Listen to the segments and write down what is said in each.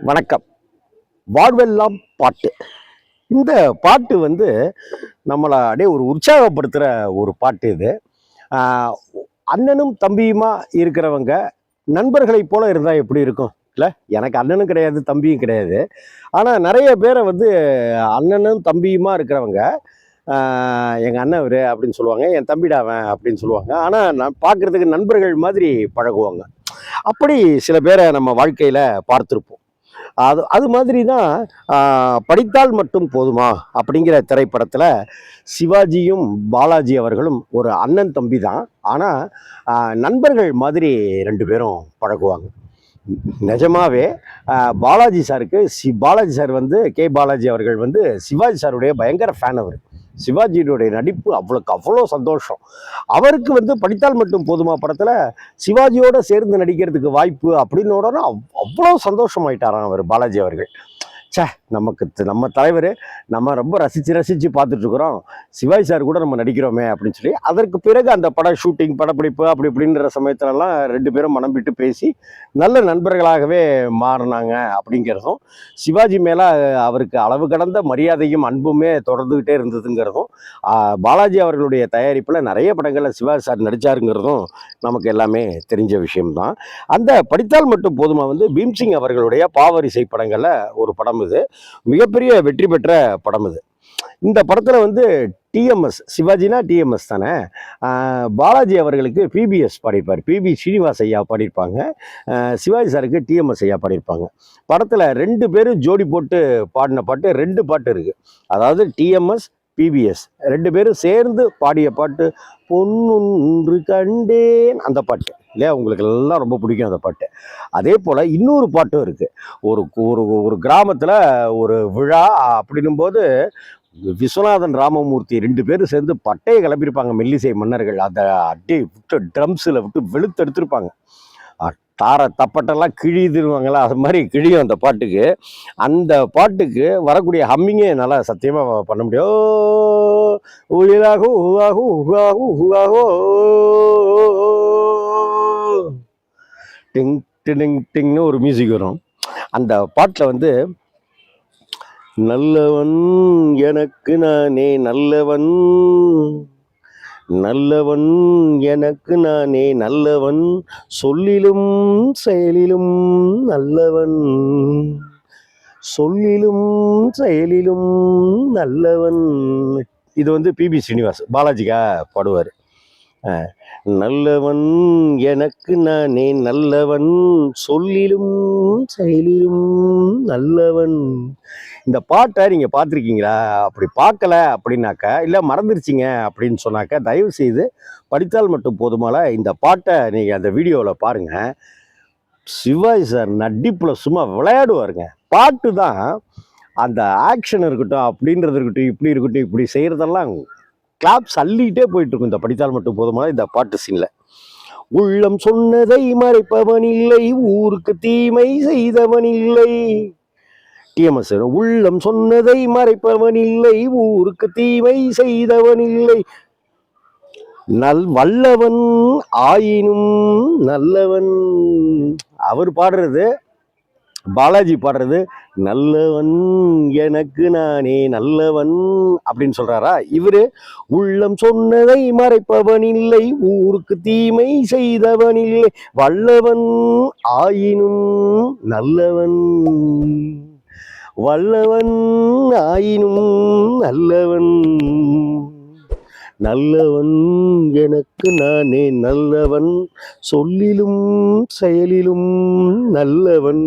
வணக்கம். வாழ்வெல்லாம் பாட்டு. இந்த பாட்டு நம்மளை அப்படியே ஒரு உற்சாகப்படுத்துகிற ஒரு பாட்டு இது. ஆஹ் அண்ணனும் தம்பியுமா இருக்கிறவங்க நண்பர்களைப் போல இருந்தால் எப்படி இருக்கும் இல்லை? எனக்கு அண்ணனும் கிடையாது, தம்பியும் கிடையாது. ஆனால் நிறைய பேரை அண்ணனும் தம்பியுமா இருக்கிறவங்க எங்கள் அண்ணன் இவரு அப்படின்னு சொல்லுவாங்க, என் தம்பிடாவன் அப்படின்னு சொல்லுவாங்க. ஆனால் நான் பார்க்குறதுக்கு நண்பர்கள் மாதிரி பழகுவாங்க. அப்படி சில பேரை நம்ம வாழ்க்கையில் பார்த்துருப்போம். அது அது மாதிரி தான் படித்தால் மட்டும் போதுமா அப்படிங்கிற திரைப்படத்தில் சிவாஜியும் பாலாஜி அவர்களும் ஒரு அண்ணன் தம்பி தான். ஆனால் நண்பர்கள் மாதிரி ரெண்டு பேரும் பழகுவாங்க. நிஜமாவே பாலாஜி சாருக்கு பாலாஜி சார் கே பாலாஜி அவர்கள் சிவாஜி சாருடைய பயங்கர ஃபேன். அவர் சிவாஜியுடைய நடிப்பு அவ்வளோ சந்தோஷம். அவருக்கு படித்தால் மட்டும் போதுமா படத்தில் சிவாஜியோட சேர்ந்து நடிக்கிறதுக்கு வாய்ப்பு அப்படின்னு உடனே அவ்வளோ சந்தோஷமாயிட்டாராம் அவர் பாலாஜி அவர்கள். நம்ம தலைவர் நம்ம ரொம்ப ரசித்து பார்த்துட்ருக்குறோம், சிவாஜி சார் கூட நம்ம நடிக்கிறோமே அப்படின்னு சொல்லி. அதற்கு பிறகு அந்த ஷூட்டிங் படப்பிடிப்பு அப்படி இப்படின்ற சமயத்துலலாம் ரெண்டு பேரும் மனம் விட்டு பேசி நல்ல நண்பர்களாகவே மாறினாங்க. அப்படிங்கிறதும் சிவாஜி மேலே அவருக்கு அளவு கடந்த மரியாதையும் அன்புமே தொடர்ந்துக்கிட்டே இருந்ததுங்கிறதும், பாலாஜி அவர்களுடைய தயாரிப்பில் நிறைய படங்களில் சிவாஜி சார் நடித்தாருங்கிறதும் நமக்கு எல்லாமே தெரிஞ்ச விஷயம்தான். அந்த படித்தால் மட்டும் போதுமா பீம்சிங் அவர்களுடைய பாவரிசை படங்களில் ஒரு படம். இது மிகப்பெரிய வெற்றி பெற்ற படம். இந்த படத்துல டிஎம்எஸ், சிவாஜினா டிஎம்எஸ் தானே, பாலாஜி அவர்களுக்கு பிபிஎஸ் பாடியிருப்பார், பிபி ஸ்ரீனிவாஸ் ஐயா பாடியிருப்பாங்க, சிவாஜி சாருக்கு டிஎம்எஸ் ஐயா பாடியிருப்பாங்க. படத்தில் ரெண்டு பேரும் ஜோடி போட்டு பாடின பாட்டு ரெண்டு பாட்டு இருக்குது. அதாவது டிஎம்எஸ் பிபிஎஸ் ரெண்டு பேரும் சேர்ந்து பாடிய பாட்டு பொன்னொன்று கண்டேன், அந்த பாட்டு இல்லையா? உங்களுக்கு எல்லாம் ரொம்ப பிடிக்கும் அந்த பாட்டு. அதே போல் இன்னொரு பாட்டும் இருக்குது. ஒரு ஒரு ஒரு கிராமத்தில் ஒரு விழா அப்படின்னும் போது விஸ்வநாதன் ராமமூர்த்தி ரெண்டு பேரும் சேர்ந்து பட்டையை கிளப்பியிருப்பாங்க. மெல்லிசை மன்னர்கள் அதை அட்டி விட்டு ட்ரம்ஸில் விட்டு வெளுத்தெடுத்திருப்பாங்க. தப்பட்டெல்லாம் கிழிதுருவாங்களா, அது மாதிரி கிழியும் அந்த பாட்டுக்கு. அந்த பாட்டுக்கு வரக்கூடிய ஹம்மிங்கே என்னால் சத்தியமாக பண்ண முடியும். டிங் டிங் டிங்னு ஒரு மியூசிக் வரும். அந்த பாட்டில் நல்லவன் எனக்கு நானே நல்லவன், நல்லவன் எனக்கு நானே நல்லவன், சொல்லிலும் செயலிலும் நல்லவன், சொல்லிலும் செயலிலும் நல்லவன். இது பிபி ஸ்ரீனிவாஸ் பாலாஜிக்கா பாடுவார். நல்லவன் எனக்கு நானே நல்லவன், சொல்லிலும் செயலிலும் நல்லவன். இந்த பாட்டை நீங்கள் பார்த்துருக்கீங்களா? அப்படி பார்க்கல அப்படின்னாக்கா, இல்லை மறந்துருச்சிங்க அப்படின்னு சொன்னாக்கா, தயவு செய்து படித்தால் மட்டும் போதுமால இந்த பாட்டை நீங்கள் அந்த வீடியோவில் பாருங்கள். சிவாஜி சார் நடிப்பில் சும்மா விளையாடுவாருங்க. பாட்டு தான் அந்த ஆக்ஷன் இருக்கட்டும், அப்படின்றது இருக்கட்டும், இப்படி இருக்கட்டும், இப்படி செய்கிறதெல்லாம் கிளாப்ஸ் அள்ளிக்கிட்டே போயிட்டு இருக்கும் இந்த படித்தால் மட்டும் போதுமால இந்த பாட்டு சீனில். உள்ளம் சொன்னதை மறைப்பவன் இல்லை, ஊருக்கு தீமை செய்தவன் இல்லை. டிஎம்எஸ் உள்ளம் சொன்னதை மறைப்பவன் இல்லை, ஊருக்கு தீமை செய்தவன் இல்லை, வல்லவன் ஆயினும் நல்லவன். அவர் பாடுறது, பாலாஜி பாடுறது நல்லவன் எனக்கு நானே நல்லவன் அப்படின்னு சொல்றாரா? இவரு உள்ளம் சொன்னதை மறைப்பவன் இல்லை, ஊருக்கு தீமை செய்தவன் இல்லை, வல்லவன் ஆயினும் நல்லவன், வல்லவன் ஆயினும் நல்லவன், நல்லவன் எனக்கு நானே நல்லவன், சொல்லிலும் செயலிலும் நல்லவன்,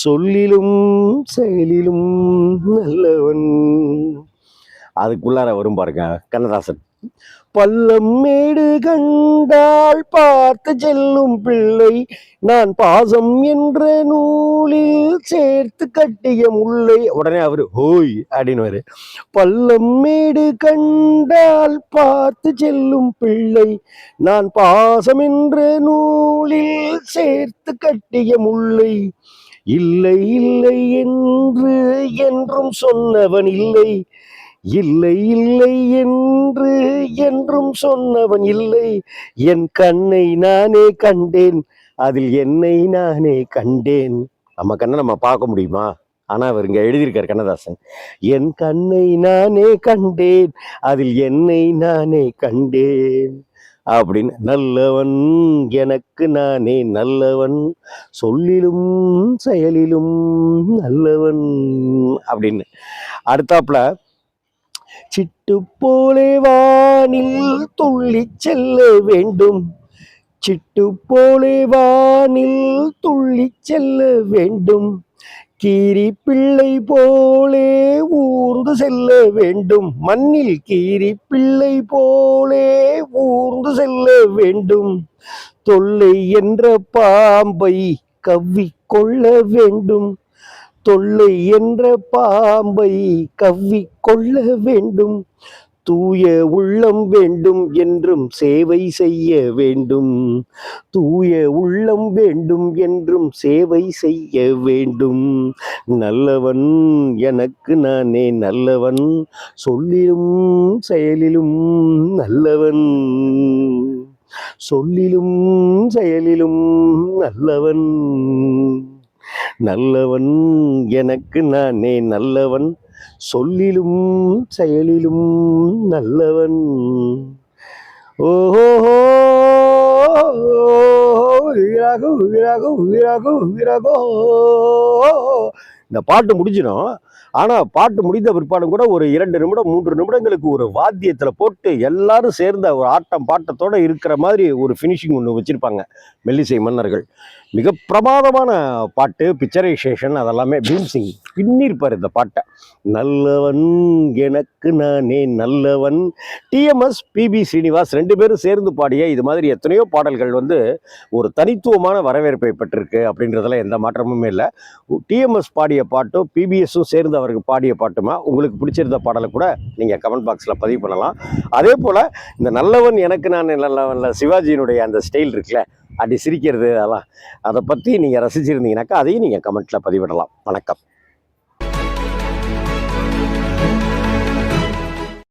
சொல்லிலும் செயலிலும் நல்லவன். அதுக்குள்ளார வரும் பாருங்க கண்ணதாசன். பள்ளம் மேடு கண்டால் பார்த்து செல்லும் பிள்ளை, நான் பாசம் என்ற நூலில் சேர்த்து கட்டிய முல்லை. உடனே அவரு ஹோய் அப்படின்னு. பள்ளம் மேடு கண்டால் பார்த்து செல்லும் பிள்ளை, நான் பாசம் என்ற நூலில் சேர்த்து கட்டிய முல்லை, இல்லை இல்லை என்று என்றும் சொன்னவன் இல்லை, இல்லை இல்லை என்று என்றும் சொன்னவன் இல்லை, என் கண்ணை நானே கண்டேன், அதில் என்னை நானே கண்டேன். நம்ம கண்ணை நம்ம பார்க்க முடியுமா? ஆனா அவர் இங்க எழுதியிருக்கார் கண்ணதாசன், என் கண்ணை நானே கண்டேன், அதில் என்னை நானே கண்டேன் அப்படின்னு. நல்லவன் எனக்கு நானே நல்லவன், சொல்லிலும் செயலிலும் நல்லவன் அப்படின்னு. அடுத்தாப்புல, சிட்டு போலே வானில் துள்ளி செல்ல வேண்டும், சிட்டு போலே வானில் துள்ளி செல்ல வேண்டும், கீரி பிள்ளை போலே ஊர்ந்து செல்ல வேண்டும், மண்ணில் கீரி பிள்ளை போலே ஊர்ந்து செல்ல வேண்டும், தொல்லை என்ற பாம்பை கவ்விக்கொள்ள வேண்டும், தொல்லை என்ற பாம்பை கவ்விக்கொள்ள வேண்டும், தூய உள்ளம் வேண்டும் என்றும் சேவை செய்ய வேண்டும், தூய உள்ளம் வேண்டும் என்றும் சேவை செய்ய வேண்டும், நல்லவன் எனக்கு நானே நல்லவன், சொல்லிலும் செயலிலும் நல்லவன், சொல்லிலும் செயலிலும் நல்லவன், நல்லவன் எனக்கு நானே நல்லவன், சொல்லிலும் செயலிலும் நல்லவன். ஓஹோ விராகு விராகு விராகு விராகோ. இந்த பாட்டு முடிஞ்சிடும். ஆனா பாட்டு முடிந்த பிற்பாடும் கூட ஒரு 2 நிமிடம் 3 நிமிடங்களுக்கு ஒரு வாத்தியத்துல போட்டு எல்லாரும் சேர்ந்த ஒரு ஆட்டம் பாட்டத்தோட இருக்கிற மாதிரி ஒரு ஃபினிஷிங் ஒன்று வச்சிருப்பாங்க மெல்லிசை மன்னர்கள். மிக பிரமாதமான பாட்டு, பிக்சரைசேஷன் அதெல்லாமே. பீம்சிங் பின்னிருப்பார் இந்த பாட்டை. நல்லவன் எனக்கு நானே நல்லவன். டிஎம்எஸ், பிபி ஸ்ரீனிவாஸ் 2 பேரும் சேர்ந்து பாடிய இது மாதிரி எத்தனையோ பாடல்கள் வந்து ஒரு தனித்துவமான வரவேற்பை பெற்றிருக்கு அப்படின்றதுல எந்த மாற்றமுமே இல்லை. டிஎம்எஸ் பாடிய பாட்டும் பிபிஎஸும் சேர்ந்து அவருக்கு பாடிய பாட்டுமா உங்களுக்கு பிடிச்சிருந்த பாடலை கூட நீங்கள் கமெண்ட் பாக்ஸில் பதிவு பண்ணலாம். அதே போல் இந்த நல்லவன் எனக்கு நான் நல்லவன்ல சிவாஜியினுடைய அந்த ஸ்டைல் இருக்குல்ல, அப்படி சிரிக்கிறது, அதெல்லாம் அதை பற்றி நீங்கள் ரசிச்சிருந்தீங்கன்னாக்கா அதையும் நீங்கள் கமெண்ட்டில் பதிவிடலாம். வணக்கம்.